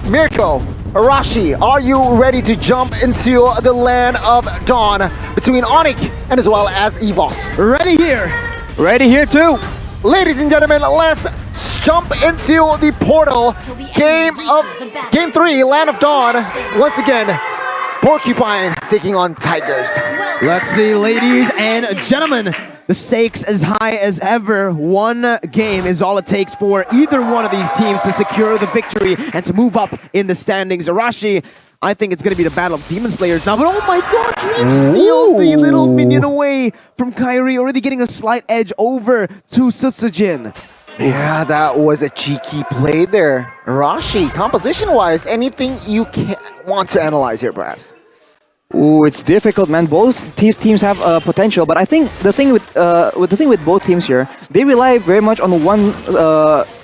Mirko, Arashi, are you ready to jump into the land of dawn between Onic and as well as Evos? Ready here. Ready here too. Ladies and gentlemen, let's jump into the portal. Game 3, Land of Dawn. Once again, Porcupine taking on Tigers. Let's see, ladies and gentlemen. The stakes as high as ever. One game is all it takes for either one of these teams to secure the victory and to move up in the standings. Arashi, I think it's going to be the battle of Demon Slayers now, but oh my god, Dream steals the little minion away from Kairi, already getting a slight edge over to Sutsujin. Yeah, that was a cheeky play there. Arashi, composition-wise, anything you want to analyze here, perhaps? Ooh, it's difficult, man. Both these teams have potential, but I think the thing with both teams here, they rely very much on one.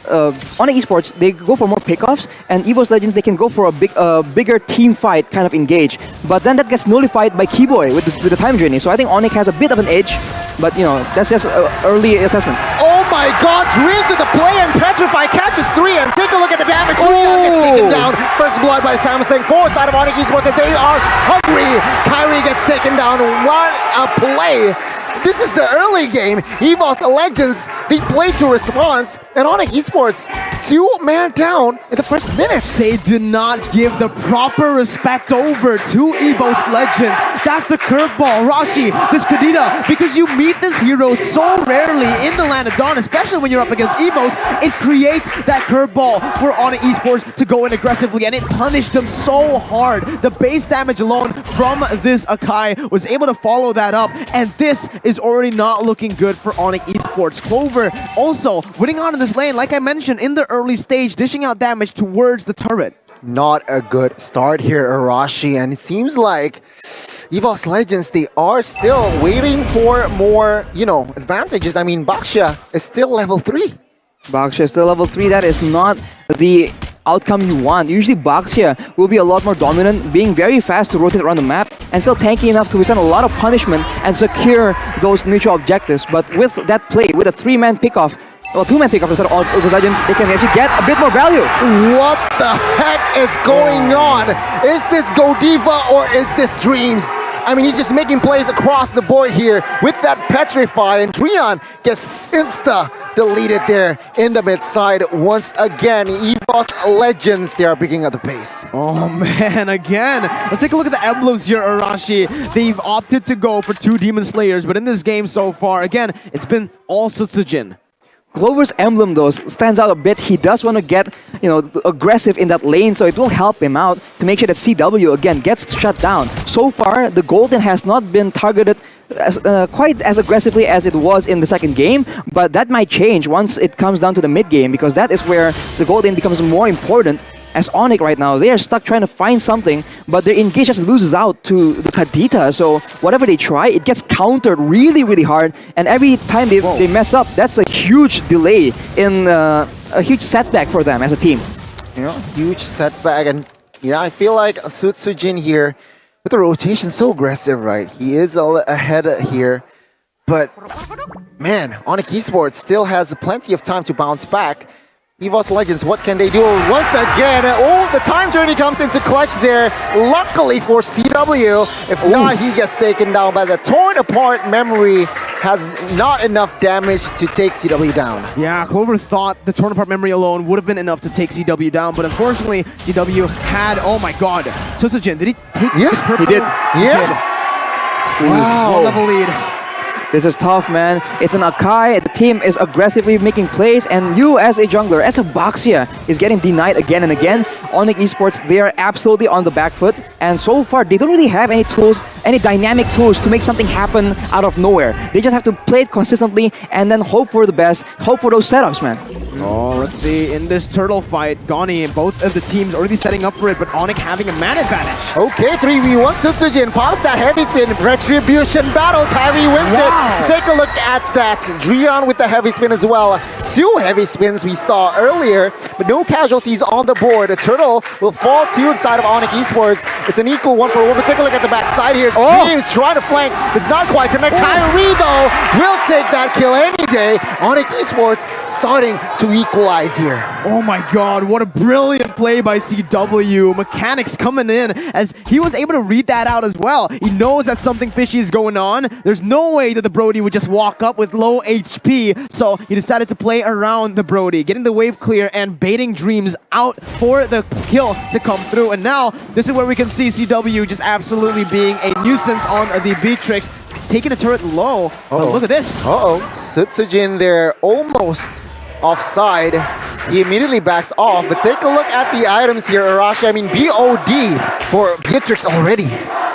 On esports, they go for more pickoffs, and Evos Legends they can go for a bigger team fight kind of engage. But then that gets nullified by Keyboy with the time journey. So I think Onic has a bit of an edge, but you know that's just early assessment. Oh my god, Dreams with the play and Petrify catches 3 and take a look at the damage. Rion gets taken down. First blood by Samsung, forced out of Onic Esports, and they are hungry. Kairi gets taken down. What a play! This is the early game. Evos Legends, they play to response, and Onic Esports, 2-man down in the first minute. They did not give the proper respect over to Evos Legends. That's the curveball. Rashi, this Kadita, because you meet this hero so rarely in the Land of Dawn, especially when you're up against Evos, it creates that curveball for Onic Esports to go in aggressively, and it punished them so hard. The base damage alone from this Akai was able to follow that up, and this is already not looking good for Onic Esports. Clover also winning on in this lane, like I mentioned, in the early stage, dishing out damage towards the turret. Not a good start here, Arashi, and it seems like Evos Legends, they are still waiting for more, advantages. I mean, Baxia is still level 3. Baxia is still level 3. That is not the outcome you want. Usually Baxia will be a lot more dominant, being very fast to rotate around the map and still tanky enough to withstand a lot of punishment and secure those neutral objectives. But with that play, with a 3-man pickoff, well, 2-man pickoff instead of Evos Legends, they can actually get a bit more value. What the heck is going on? Is this Godiva or is this Dreams? I mean, he's just making plays across the board here with that Petrify, and Trion gets insta-deleted there in the mid-side once again. Evos Legends, they are picking up the pace. Oh man, again. Let's take a look at the emblems here, Arashi. They've opted to go for 2 Demon Slayers, but in this game so far, again, it's been all Sutsujin. Clover's emblem though stands out a bit. He does want to get, aggressive in that lane, so it will help him out to make sure that CW again gets shut down. So far, the Golden has not been targeted quite as aggressively as it was in the second game, but that might change once it comes down to the mid game, because that is where the Golden becomes more important. As Onic right now, they are stuck trying to find something, but their engage just loses out to the Kadita. So whatever they try, it gets countered really, really hard. And every time they mess up, that's a huge delay in a huge setback for them as a team. Huge setback. And yeah, I feel like Sutsujin here, with the rotation so aggressive, right? He is ahead here. But man, Onic Esports still has plenty of time to bounce back. Evos Legends, what can they do once again? Oh, the time journey comes into clutch there. Luckily for CW, if not, he gets taken down by the torn apart memory. Has not enough damage to take CW down. Yeah, Clover thought the torn apart memory alone would have been enough to take CW down, but unfortunately, CW had, oh my god. Sutsujin, did he take the purple? He did. Yeah. Wow. 1 level lead. This is tough, man. It's an Akai. The team is aggressively making plays, and you as a jungler, as a Baxia, is getting denied again and again. Onic Esports, they are absolutely on the back foot, and so far, they don't really have any tools, any dynamic tools to make something happen out of nowhere. They just have to play it consistently and then hope for the best, hope for those setups, man. Oh, let's see. In this turtle fight, Goni and both of the teams already setting up for it, but Onic having a man advantage. Okay, 3v1. Sutsujin pops that heavy spin. Retribution battle. Kairi wins it. Take a look at that. Drion with the heavy spin as well. 2 heavy spins we saw earlier, but no casualties on the board. The turtle will fall to inside of Onic Esports. It's an equal 1-for-1. But take a look at the backside here. James trying to flank. Does not quite connect. Kairi, though, will take that kill any day. Onic Esports starting to equalize here. Oh my god, what a brilliant play by CW. Mechanics coming in as he was able to read that out as well. He knows that something fishy is going on. There's no way that the Brody would just walk up with low HP, so he decided to play around the Brody, getting the wave clear and baiting Dreams out for the kill to come through. And now, this is where we can see CW just absolutely being a nuisance on the Beatrix, taking a turret low. But look at this. Sutsujin there almost offside. He immediately backs off, but take a look at the items here, Arashi. I mean, BOD for Beatrix already.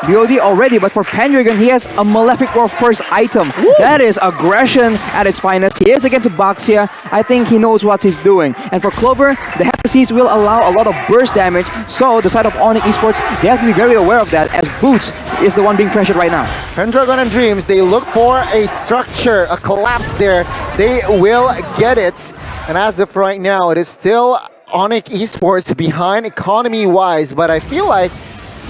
BOD already, but for Pendragon, he has a Malefic Roar first item. Woo! That is aggression at its finest. He is against Baxia. I think he knows what he's doing. And for Clover, the Happy Seas will allow a lot of burst damage, so the side of Onic Esports, they have to be very aware of that, as Boots is the one being pressured right now. Pendragon and Dreams, they look for a structure, a collapse there. They will get it. And as of right now, it is still Onic Esports behind economy-wise, but I feel like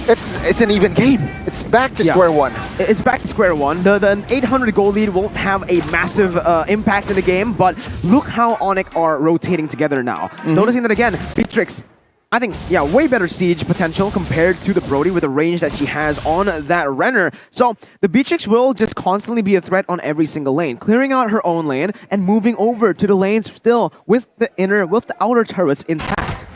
it's an even game. It's back to square one. It's back to square one. The 800 goal lead won't have a massive impact in the game, but look how Onic are rotating together now. Noticing that again, Beatrix, I think, way better siege potential compared to the Brody with the range that she has on that Renner. So the Beatrix will just constantly be a threat on every single lane, clearing out her own lane and moving over to the lanes still with the outer turrets intact.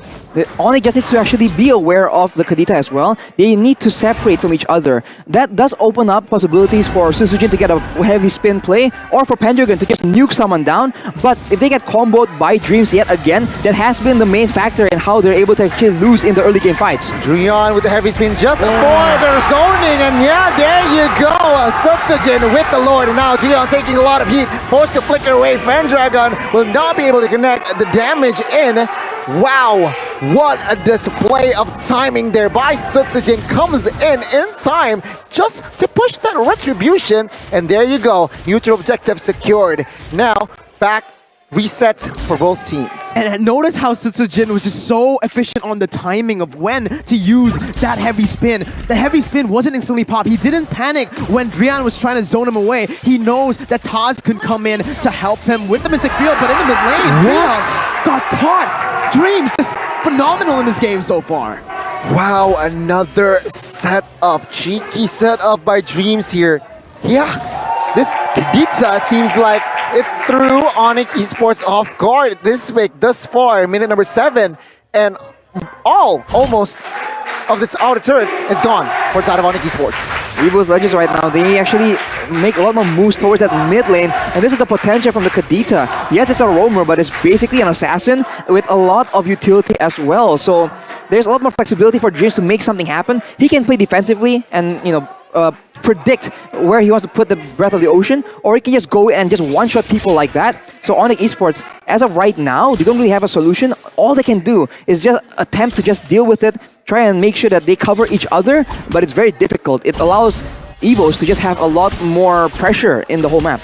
Onic just needs to actually be aware of the Kadita as well. They need to separate from each other. That does open up possibilities for Sutsujin to get a heavy spin play, or for Pendragon to just nuke someone down. But if they get comboed by Dreams yet again, that has been the main factor in how they're able to actually lose in the early game fights. Dreon with the heavy spin just for their zoning, and there you go. Sutsujin with the Lord, and now Dreon taking a lot of heat, forced to flicker away. Pendragon will not be able to connect the damage in. Wow, what a display of timing there by Sutsujin. Comes in time just to push that retribution, and there you go, neutral objective secured. Now back reset for both teams. And notice how Sutsujin was just so efficient on the timing of when to use that heavy spin. The heavy spin wasn't instantly pop. He didn't panic when Drian was trying to zone him away. He knows that Taz could come in to help him with the Mystic Field, but in the mid lane, Drian got caught. Dreams just phenomenal in this game so far. Wow, another setup, cheeky setup by Dreams here. Yeah, this Kadita seems like it threw Onic Esports off guard this week, thus far, minute number 7, and almost of its outer turrets is gone for side of Onic Esports. Evos Legends right now, they actually make a lot more moves towards that mid lane, and this is the potential from the Kadita. Yes, it's a roamer, but it's basically an assassin with a lot of utility as well. So there's a lot more flexibility for Dreams to make something happen. He can play defensively and, predict where he wants to put the Breath of the Ocean, or he can just go and just one-shot people like that. So Onic Esports, as of right now, they don't really have a solution. All they can do is just attempt to just deal with it, try and make sure that they cover each other, but it's very difficult. It allows Evos to just have a lot more pressure in the whole map.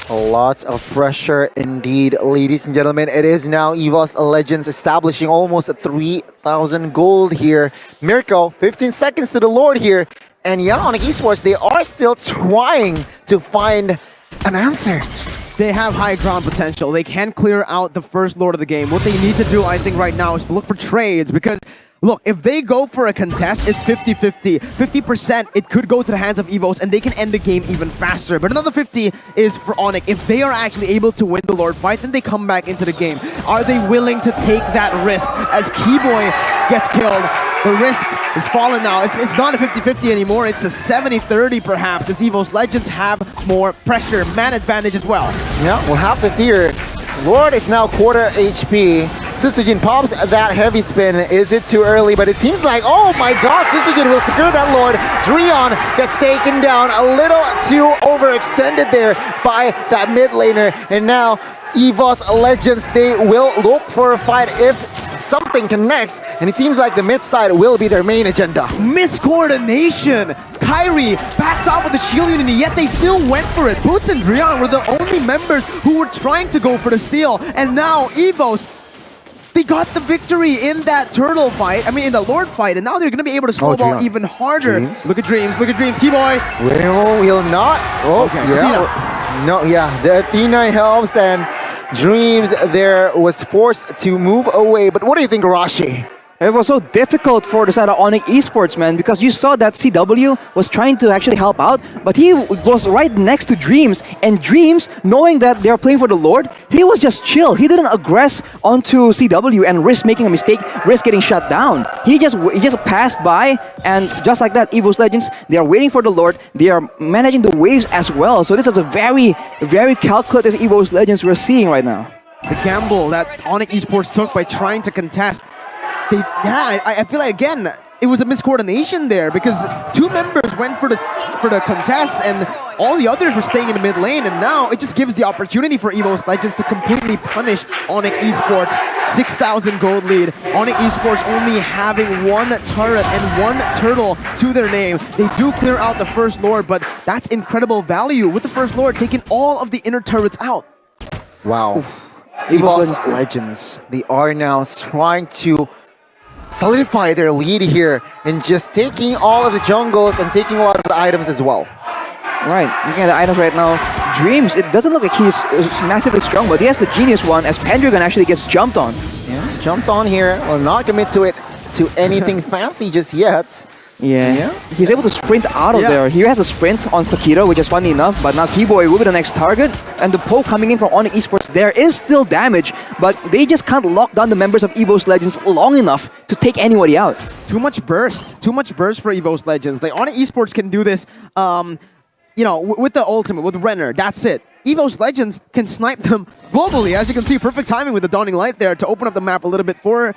A lot of pressure indeed, ladies and gentlemen. It is now Evos Legends establishing almost 3,000 gold here. Mirko, 15 seconds to the Lord here. And Onic Esports, they are still trying to find an answer. They have high ground potential. They can clear out the first Lord of the game. What they need to do, I think, right now is to look for trades, because look, if they go for a contest, it's 50-50. 50%, it could go to the hands of Evos, and they can end the game even faster. But another 50 is for Onic. If they are actually able to win the Lord fight, then they come back into the game. Are they willing to take that risk as Keyboy gets killed? The risk is fallen now. It's not a 50-50 anymore. It's a 70-30 perhaps, as Evos Legends have more pressure, man advantage as well. Yeah, we'll have to see here. Lord is now quarter HP. Sutsujin pops that heavy spin. Is it too early? But it seems like, oh my god, Sutsujin will secure that Lord. Dreon gets taken down a little too overextended there by that mid laner. And now Evos Legends, they will look for a fight if something connects, and it seems like the mid side will be their main agenda. Miscoordination! Kairi backed off with the shield unity, yet they still went for it. Boots and Drian were the only members who were trying to go for the steal, and now Evos, they got the victory in that turtle fight, in the Lord fight, and now they're going to be able to snowball even harder. Dreams. Look at Dreams, Keyboy! Will not. Oh, okay, yeah. No, yeah, the Athena helps, and Dreams there was forced to move away. But what do you think, Rashi? It was so difficult for the side of Onic Esports, man, because you saw that CW was trying to actually help out, but he was right next to Dreams, and Dreams, knowing that they're playing for the Lord, he was just chill. He didn't aggress onto CW and risk making a mistake, risk getting shut down. He just passed by, and just like that, Evos Legends, they are waiting for the Lord. They are managing the waves as well. So this is a very, very calculative Evos Legends we're seeing right now. The gamble that Onic Esports took by trying to contest. I feel like, again, it was a miscoordination there because two members went for the contest and all the others were staying in the mid lane, and now it just gives the opportunity for Evos Legends to completely punish Onic Esports. 6,000 gold lead. Onic Esports only having one turret and one turtle to their name. They do clear out the first lord, but that's incredible value with the first lord taking all of the inner turrets out. Wow. Evos Legends, they are now trying to solidify their lead here and just taking all of the jungles and taking a lot of the items as well. Right, looking at the items right now, Dreams, it doesn't look like he's massively strong, but he has the genius one as Pendragon actually gets jumped on. Yeah, jumped on here. Will not commit to anything fancy just yet. Yeah, he's able to sprint out of there. He has a sprint on Fakira, which is funny enough, but now Keyboy will be the next target. And the poke coming in from Onic Esports, there is still damage, but they just can't lock down the members of Evos Legends long enough to take anybody out. Too much burst for Evos Legends. Like, Onic Esports can do this, you know, with the ultimate, with Renner, that's it. Evos Legends can snipe them globally. As you can see, perfect timing with the Dawning Light there to open up the map a little bit for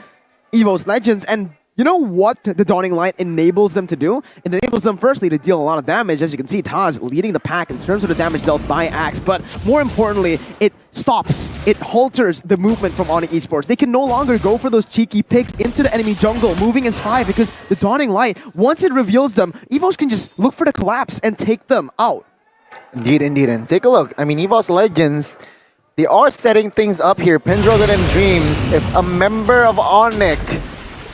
Evos Legends. And you know what the Dawning Light enables them to do? It enables them firstly to deal a lot of damage. As you can see, Taz leading the pack in terms of the damage dealt by Axe, but more importantly, it stops, it halters the movement from Onic Esports. They can no longer go for those cheeky picks into the enemy jungle, moving as 5, because the Dawning Light, once it reveals them, Evos can just look for the collapse and take them out. Indeed, indeed. And take a look. I mean, Evos Legends, they are setting things up here. Pendragon and Dreams, if a member of Onic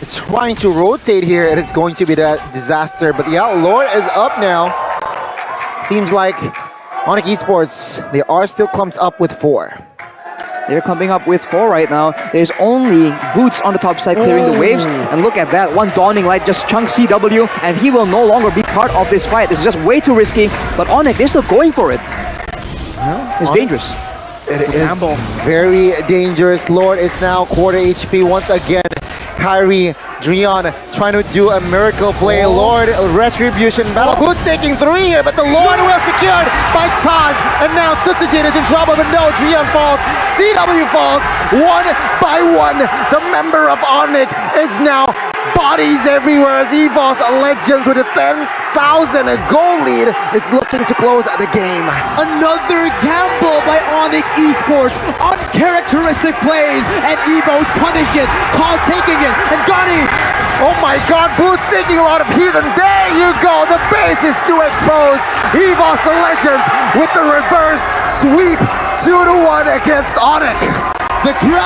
is trying to rotate here, it is going to be that disaster. But yeah, Lord is up now. Seems like Onic Esports, they are still clumped up with 4. They're clumping up with 4 right now. There's only Boots on the top side clearing the waves. And look at that, one Dawning Light just chunks CW, and he will no longer be part of this fight. This is just way too risky. But Onic, they're still going for it. It's dangerous. It is very dangerous. Lord is now quarter HP once again. Kyrie, Dreon trying to do a miracle play. Lord, Retribution, Battle Boots taking 3 here, but the Lord will secured by Taz. And now Sutsujin is in trouble, but no, Dreon falls. CW falls 1 by 1. The member of Onic is now bodies everywhere as Evos Legends with a 10,000 goal lead is looking to close the game. Another gamble by Onic Esports. Uncharacteristic plays, and Evos punish it. Todd taking it, and Gunny. Oh my god, Boots taking a lot of heat, and there you go. The base is too exposed. Evos Legends with the reverse sweep 2-1 against Onic. The crowd